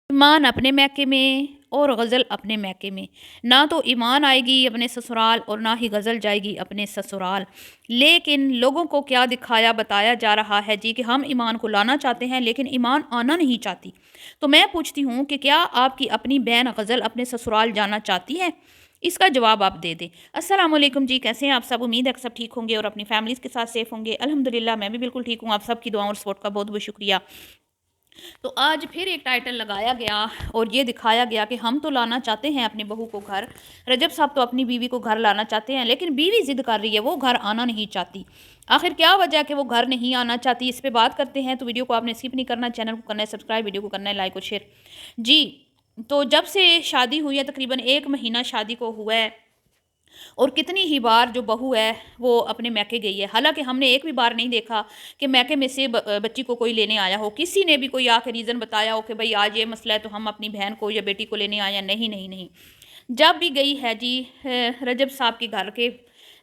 ईमान अपने मैके में और गज़ल अपने मैके में। ना तो ईमान आएगी अपने ससुराल और ना ही गज़ल जाएगी अपने ससुराल। लेकिन लोगों को क्या दिखाया बताया जा रहा है जी कि हम ईमान को लाना चाहते हैं लेकिन ईमान आना नहीं चाहती। तो मैं पूछती हूँ कि क्या आपकी अपनी बहन गज़ल अपने ससुराल जाना चाहती है? इसका जवाब आप दे दें। अस्सलाम वालेकुम जी, कैसे हैं आप सब? उम्मीद है कि सब ठीक होंगे और अपनी फैमिलीज़ के साथ सेफ़ होंगे। अल्हम्दुलिल्लाह मैं भी बिल्कुल ठीक हूँ। आप सबकी दुआओं और सपोर्ट का बहुत-बहुत शुक्रिया। तो आज फिर एक टाइटल लगाया गया और ये दिखाया गया कि हम तो लाना चाहते हैं अपनी बहू को घर। रजब साहब तो अपनी बीवी को घर लाना चाहते हैं लेकिन बीवी ज़िद कर रही है, वो घर आना नहीं चाहती। आखिर क्या वजह है कि वो घर नहीं आना चाहती, इस पे बात करते हैं। तो वीडियो को आपने स्किप नहीं करना, चैनल को करना है सब्सक्राइब, वीडियो को करना है लाइक और शेयर जी। तो जब से शादी हुई है, तकरीबन 1 महीना शादी को हुआ है और कितनी ही बार जो बहू है वो अपने मैके गई है। हालाँकि हमने एक भी बार नहीं देखा कि मैके में से बच्ची को कोई लेने आया हो। किसी ने भी कोई आके रीज़न बताया हो कि भई आज ये मसला है तो हम अपनी बहन को या बेटी को लेने आए हैं। नहीं, नहीं, नहीं। जब भी गई है जी रजब साहब के घर के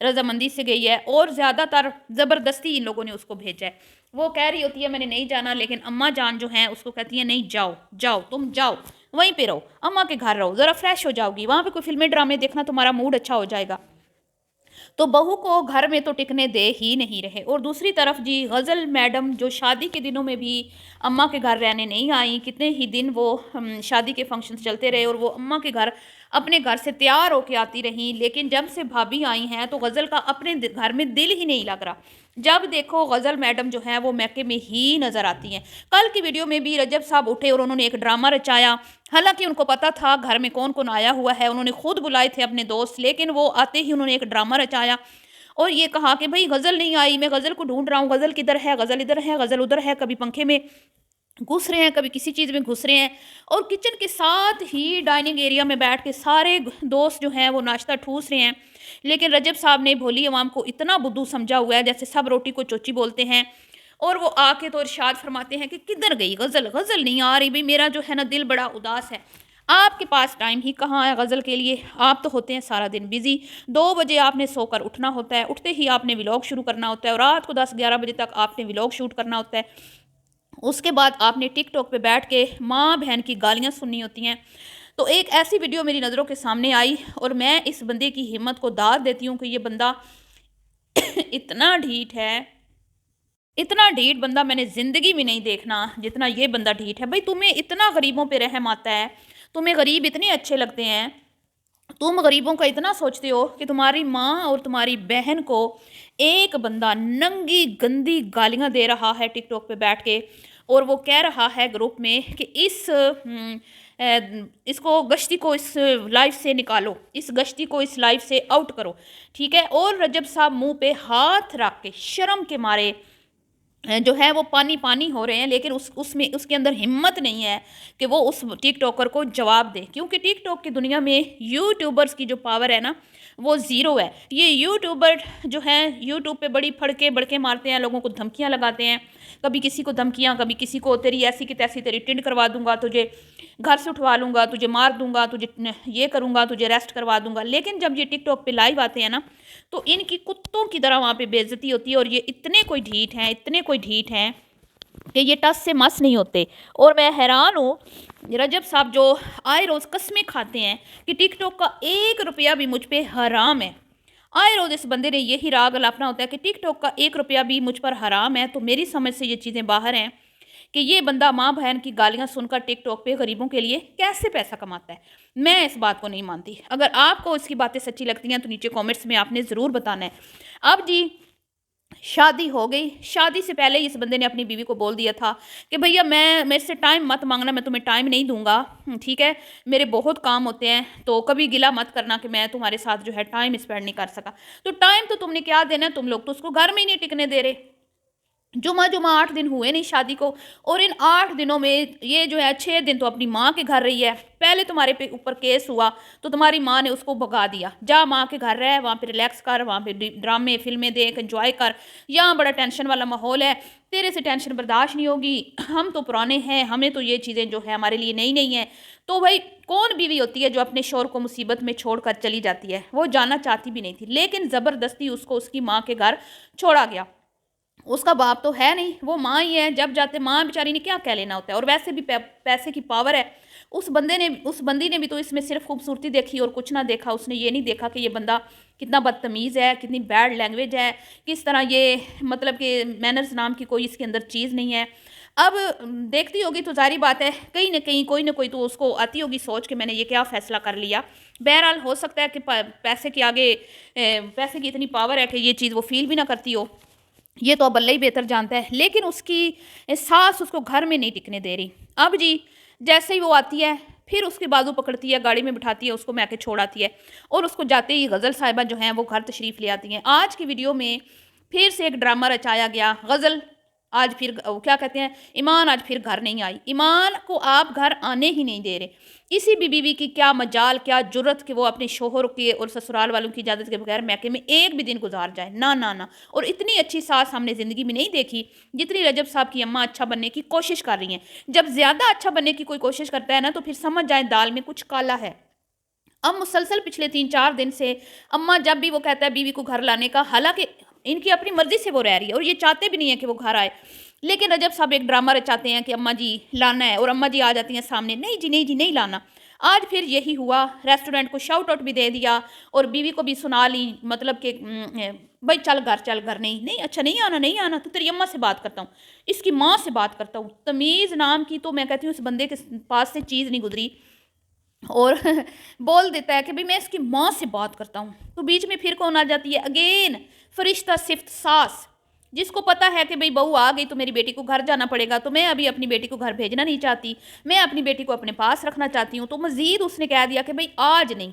रज़ामंदी से गई है और ज़्यादातर ज़बरदस्ती इन लोगों ने उसको भेजा है। वो कह रही होती है मैंने नहीं जाना, लेकिन अम्मा जान जो हैं उसको कहती हैं नहीं जाओ, जाओ तुम जाओ, वहीं पे रहो, अम्मा के घर रहो, ज़रा फ्रेश हो जाओगी, वहाँ पे कोई फ़िल्में ड्रामे देखना, तुम्हारा मूड अच्छा हो जाएगा। तो बहू को घर में तो टिकने दे ही नहीं रहे। और दूसरी तरफ जी गज़ल मैडम जो शादी के दिनों में भी अम्मा के घर रहने नहीं आई, कितने ही दिन वो शादी के फंक्शंस चलते रहे और वो अम्मा के घर अपने घर से तैयार होके आती रहीं। लेकिन जब से भाभी आई हैं तो गज़ल का अपने घर में दिल ही नहीं लग रहा। जब देखो गज़ल मैडम जो है वो मैके में ही नज़र आती हैं। कल की वीडियो में भी रजब साहब उठे और उन्होंने एक ड्रामा रचाया। हालाँकि उनको पता था घर में कौन-कौन आया हुआ है, उन्होंने खुद बुलाए थे अपने दोस्त, लेकिन वो आते ही उन्होंने एक ड्रामा रचाया और ये कहा कि भई गज़ल नहीं आई, मैं गज़ल को ढूँढ रहा हूँ, गज़ल किधर है, गज़ल इधर है, गज़ल उधर है, कभी पंखे में घुस रहे हैं, कभी किसी चीज़ में घुस रहे हैं। और किचन के साथ ही डाइनिंग एरिया में बैठ के सारे दोस्त जो हैं वो नाश्ता ठूस रहे हैं। लेकिन रजब साहब ने भोली अवाम को इतना बुद्धू समझा हुआ है, जैसे सब रोटी को चोची बोलते हैं। और वो आके तो इरशाद फरमाते हैं कि किधर गई गज़ल, गज़ल नहीं आ रही, भई मेरा जो है ना दिल बड़ा उदास है। आपके पास टाइम ही कहाँ है गज़ल के लिए, आप तो होते हैं सारा दिन बिज़ी। 2 बजे आपने सोकर उठना होता है, उठते ही आपने व्लॉग शुरू करना होता है और रात को 10-11 बजे तक आपने व्लॉग शूट करना होता है। उसके बाद आपने टिकटॉक पे बैठ के माँ बहन की गालियाँ सुननी होती हैं। तो एक ऐसी वीडियो मेरी नज़रों के सामने आई और मैं इस बंदे की हिम्मत को दाद देती हूँ कि ये बंदा इतना ढीठ है, इतना ढीठ बंदा मैंने ज़िंदगी में नहीं देखना जितना ये बंदा ढीठ है। भाई तुम्हें इतना गरीबों पे रहम आता है, तुम्हें गरीब इतने अच्छे लगते हैं, तुम गरीबों का इतना सोचते हो कि तुम्हारी माँ और तुम्हारी बहन को एक बंदा नंगी गंदी गालियाँ दे रहा है टिकटॉक पे बैठ के और वो कह रहा है ग्रुप में कि इसको गश्ती को इस लाइफ से निकालो, इस गश्ती को इस लाइफ से आउट करो, ठीक है। और रजब साहब मुंह पे हाथ रख के शर्म के मारे जो है वो पानी पानी हो रहे हैं, लेकिन उसमें उसके अंदर हिम्मत नहीं है कि वो उस टिकटॉकर को जवाब दे, क्योंकि टिकटॉक की दुनिया में यूट्यूबर्स की जो पावर है ना वो ज़ीरो है। ये यूट्यूबर जो हैं यूट्यूब पे बड़ी फड़के बड़के मारते हैं, लोगों को धमकियां लगाते हैं, कभी किसी को धमकियां, कभी किसी को तेरी ऐसी की तैसी तेरी टिंड करवा दूंगा, तुझे घर से उठवा लूँगा, तुझे मार दूंगा, तुझे ये करूँगा, तुझे अरेस्ट करवा दूंगा। लेकिन जब ये टिकटॉक पे लाइव आते हैं ना तो इनकी कुत्तों की तरह वहाँ पे बेइज्जती होती है और ये इतने कोई ढीठ हैं, इतने कोई ढीठ हैं कि ये टस से मस नहीं होते। और मैं हैरान हूँ, रजब साहब जो आए रोज़ कस्में खाते हैं कि टिकटॉक का 1 रुपया भी मुझ पे हराम है। आए रोज़ इस बंदे ने यही राग अलापना होता है कि टिकटॉक का 1 रुपया भी मुझ पर हराम है। तो मेरी समझ से ये चीज़ें बाहर हैं कि ये बंदा माँ बहन की गालियाँ सुनकर टिकटॉक पे गरीबों के लिए कैसे पैसा कमाता है। मैं इस बात को नहीं मानती। अगर आपको इसकी बातें सच्ची लगती हैं तो नीचे कमेंट्स में आपने ज़रूर बताना है। अब जी शादी हो गई, शादी से पहले इस बंदे ने अपनी बीवी को बोल दिया था कि भैया मैं मेरे से टाइम मत मांगना, मैं तुम्हें टाइम नहीं दूंगा, ठीक है, मेरे बहुत काम होते हैं, तो कभी गिला मत करना कि मैं तुम्हारे साथ जो है टाइम स्पेंड नहीं कर सका। तो टाइम तो तुमने क्या देना है, तुम लोग तो उसको घर में ही नहीं टिकने दे रहे। जुमा जुमा 8 दिन हुए नहीं शादी को और इन 8 दिनों में ये जो है 6 दिन तो अपनी माँ के घर रही है। पहले तुम्हारे पे ऊपर केस हुआ तो तुम्हारी माँ ने उसको भगा दिया, जा माँ के घर रह, वहाँ पे रिलैक्स कर, वहाँ पे ड्रामे फिल्में देख, एंजॉय कर, यहाँ बड़ा टेंशन वाला माहौल है, तेरे से टेंशन बर्दाश्त नहीं होगी, हम तो पुराने हैं, हमें तो ये चीज़ें जो है हमारे लिए नई नहीं है। तो भाई कौन बीवी होती है जो अपने शोहर को मुसीबत में छोड़ कर चली जाती है? वो जाना चाहती भी नहीं थी, लेकिन ज़बरदस्ती उसको उसकी माँ के घर छोड़ा गया। اس کا باپ تو ہے نہیں، وہ ماں ہی ہے، جب جاتے ماں بیچاری نے کیا کہہ لینا ہوتا ہے، اور ویسے بھی پیسے کی پاور ہے۔ اس بندی نے بھی تو اس میں صرف خوبصورتی دیکھی اور کچھ نہ دیکھا، اس نے یہ نہیں دیکھا کہ یہ بندہ کتنا بدتمیز ہے، کتنی بیڈ لینگویج ہے، کس طرح یہ مطلب کہ مینرز نام کی کوئی اس کے اندر چیز نہیں ہے۔ اب دیکھتی ہوگی تو ظاہری بات ہے کہیں نہ کہیں کوئی نہ کوئی تو اس کو آتی ہوگی سوچ کہ میں نے یہ کیا فیصلہ کر لیا۔ بہرحال ہو سکتا ہے کہ پیسے کے آگے پیسے کی اتنی پاور ہے کہ یہ چیز وہ فیل بھی نہ کرتی ہو، یہ تو اب اللہ ہی بہتر جانتا ہے، لیکن اس کی ساس اس کو گھر میں نہیں ٹکنے دے رہی۔ اب جی جیسے ہی وہ آتی ہے پھر اس کے بازو پکڑتی ہے، گاڑی میں بٹھاتی ہے، اس کو میں کے چھوڑ آتی ہے، اور اس کو جاتے ہی غزل صاحبہ جو ہیں وہ گھر تشریف لے آتی ہیں۔ آج کی ویڈیو میں پھر سے ایک ڈرامہ رچایا گیا، غزل آج پھر کیا کہتے ہیں، ایمان آج پھر گھر نہیں آئی، ایمان کو آپ گھر آنے ہی نہیں دے رہے۔ کسی بھی بیوی کی کیا مجال، کیا جرت کہ وہ اپنے شوہر کے اور سسرال والوں کی اجازت کے بغیر میکے میں ایک بھی دن گزار جائے، نہ۔ اور اتنی اچھی ساس ہم نے زندگی میں نہیں دیکھی جتنی رجب صاحب کی اماں اچھا بننے کی کوشش کر رہی ہیں۔ جب زیادہ اچھا بننے کی کوئی کوشش کرتا ہے نا تو پھر سمجھ جائیں دال میں کچھ کالا ہے۔ اب مسلسل پچھلے 3-4 دن سے اماں جب بھی وہ کہتا ہے بیوی کو گھر لانے کا، حالانکہ ان کی اپنی مرضی سے وہ رہ رہی ہے اور یہ چاہتے بھی نہیں ہیں کہ وہ گھر آئے، لیکن رجب صاحب ایک ڈرامہ رچاتے ہیں کہ اماں جی لانا ہے، اور اماں جی آ جاتی ہیں سامنے، نہیں جی نہیں لانا۔ آج پھر یہی ہوا، ریسٹورنٹ کو شاؤٹ آؤٹ بھی دے دیا اور بیوی کو بھی سنا لی، مطلب کہ بھائی چل گھر نہیں اچھا نہیں آنا تو تیری اماں سے بات کرتا ہوں، اس کی ماں سے بات کرتا ہوں۔ تمیز نام کی تو میں کہتی ہوں اس بندے کے پاس سے چیز نہیں گزری، اور بول دیتا ہے کہ بھئی میں اس کی ماں سے بات کرتا ہوں، تو بیچ میں پھر کون آ جاتی ہے، اگین فرشتہ صفت ساس، جس کو پتا ہے کہ بھئی بہو آ گئی تو میری بیٹی کو گھر جانا پڑے گا، تو میں ابھی اپنی بیٹی کو گھر بھیجنا نہیں چاہتی، میں اپنی بیٹی کو اپنے پاس رکھنا چاہتی ہوں۔ تو مزید اس نے کہہ دیا کہ بھئی آج نہیں،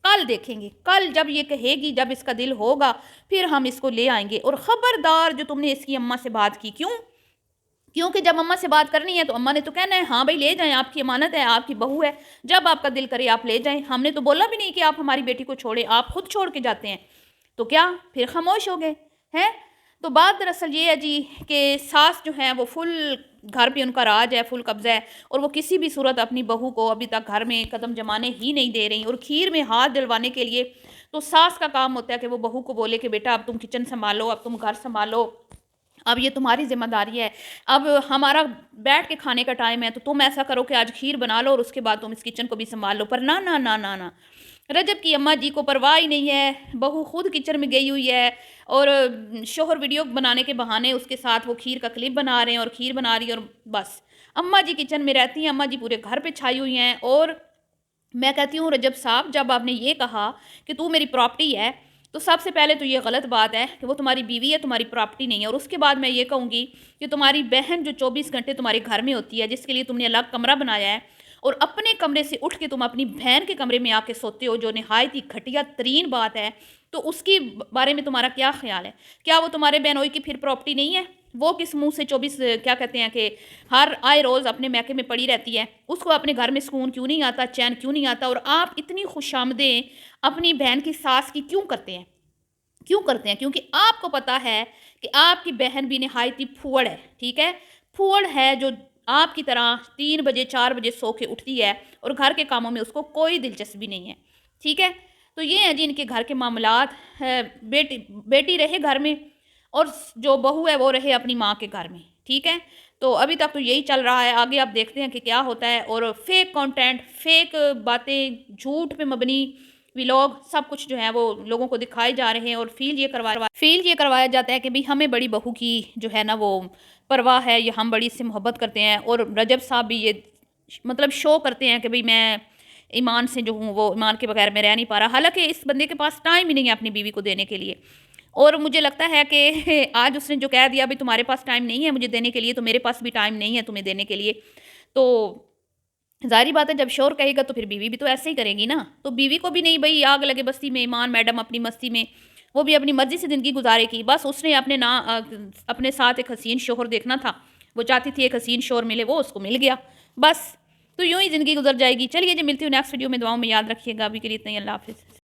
کل دیکھیں گے، کل جب یہ کہے گی، جب اس کا دل ہوگا پھر ہم اس کو لے آئیں گے، اور خبردار جو تم نے اس کی اماں سے بات کی، کیونکہ جب اماں سے بات کرنی ہے تو اماں نے تو کہنا ہے ہاں بھائی لے جائیں، آپ کی امانت ہے، آپ کی بہو ہے، جب آپ کا دل کرے آپ لے جائیں، ہم نے تو بولا بھی نہیں کہ آپ ہماری بیٹی کو چھوڑیں، آپ خود چھوڑ کے جاتے ہیں، تو کیا پھر خاموش ہو گئے ہیں؟ تو بات دراصل یہ ہے جی کہ ساس جو ہیں وہ فل گھر پہ ان کا راج ہے، فل قبضہ ہے، اور وہ کسی بھی صورت اپنی بہو کو ابھی تک گھر میں قدم جمانے ہی نہیں دے رہی، اور کھیر میں ہاتھ ڈلوانے کے لیے تو ساس کا کام ہوتا ہے کہ وہ بہو کو بولے کہ بیٹا اب تم کچن سنبھالو، اب تم گھر سنبھالو، اب یہ تمہاری ذمہ داری ہے، اب ہمارا بیٹھ کے کھانے کا ٹائم ہے تو تم ایسا کرو کہ آج کھیر بنا لو اور اس کے بعد تم اس کچن کو بھی سنبھال لو، پر نہ رجب کی اماں جی کو پرواہ ہی نہیں ہے، بہو خود کچن میں گئی ہوئی ہے، اور شوہر ویڈیو بنانے کے بہانے اس کے ساتھ وہ کھیر کا کلپ بنا رہے ہیں اور کھیر بنا رہی ہے، اور بس اماں جی کچن میں رہتی ہیں، اماں جی پورے گھر پہ چھائی ہوئی ہیں۔ اور میں کہتی ہوں رجب صاحب جب آپ نے یہ کہا کہ تو میری پراپرٹی ہے، تو سب سے پہلے تو یہ غلط بات ہے کہ وہ تمہاری بیوی ہے، تمہاری پراپرٹی نہیں ہے، اور اس کے بعد میں یہ کہوں گی کہ تمہاری بہن جو 24 گھنٹے تمہارے گھر میں ہوتی ہے، جس کے لیے تم نے الگ کمرہ بنایا ہے، اور اپنے کمرے سے اٹھ کے تم اپنی بہن کے کمرے میں آ کے سوتے ہو، جو نہایت ہی گھٹیا ترین بات ہے، تو اس کی بارے میں تمہارا کیا خیال ہے؟ کیا وہ تمہارے بہنوئی کی پھر پراپرٹی نہیں ہے؟ وہ کس منہ سے 24 کیا کہتے ہیں کہ ہر آئے روز اپنے میکے میں پڑی رہتی ہے، اس کو اپنے گھر میں سکون کیوں نہیں آتا، چین کیوں نہیں آتا، اور آپ اتنی خوش آمدیں اپنی بہن کی ساس کی کیوں کرتے ہیں؟ کیونکہ آپ کو پتا ہے کہ آپ کی بہن بھی نہایت ہی پھوڑ ہے، ٹھیک ہے، پھوڑ ہے جو آپ کی طرح 3 بجے 4 بجے سو کے اٹھتی ہے اور گھر کے کاموں میں اس کو کوئی دلچسپی نہیں ہے، ٹھیک ہے۔ تو یہ ہے جی ان کے گھر کے معاملات، بیٹی رہے گھر میں اور جو بہو ہے وہ رہے اپنی ماں کے گھر میں، ٹھیک ہے۔ تو ابھی تک تو یہی چل رہا ہے، آگے آپ دیکھتے ہیں کہ کیا ہوتا ہے، اور فیک کانٹینٹ، فیک باتیں، جھوٹ پہ مبنی ویلاگ سب کچھ جو ہے وہ لوگوں کو دکھائے جا رہے ہیں، اور فیل یہ کروایا جاتا ہے کہ بھی ہمیں بڑی بہو کی جو ہے نا وہ پرواہ ہے، یا ہم بڑی اس سے محبت کرتے ہیں، اور رجب صاحب بھی یہ مطلب شو کرتے ہیں کہ بھی میں ایمان سے جو ہوں وہ ایمان کے بغیر میں رہ نہیں پا رہا، حالانکہ اس بندے کے پاس ٹائم ہی نہیں ہے اپنی بیوی کو دینے کے لیے، اور مجھے لگتا ہے کہ آج اس نے جو کہہ دیا بھی تمہارے پاس ٹائم نہیں ہے مجھے دینے کے لیے، تو میرے پاس بھی ٹائم نہیں ہے تمہیں دینے کے لیے، تو ظاہری بات ہے جب شوہر کہے گا تو پھر بیوی بھی تو ایسے ہی کرے گی نا، تو بیوی کو بھی نہیں بھئی آگ لگے بستی میں، ایمان میڈم اپنی مستی میں وہ بھی اپنی مرضی سے زندگی گزارے کی، بس اس نے اپنے ساتھ ایک حسین شوہر دیکھنا تھا، وہ چاہتی تھی ایک حسین شوہر ملے، وہ اس کو مل گیا، بس تو یوں ہی زندگی گزر جائے گی۔ چلیے جی ملتی ہوں نیکسٹ ویڈیو میں، دعاؤں میں یاد رکھیے گا، ابھی کے لیے اتنا ہی، اللہ حافظ۔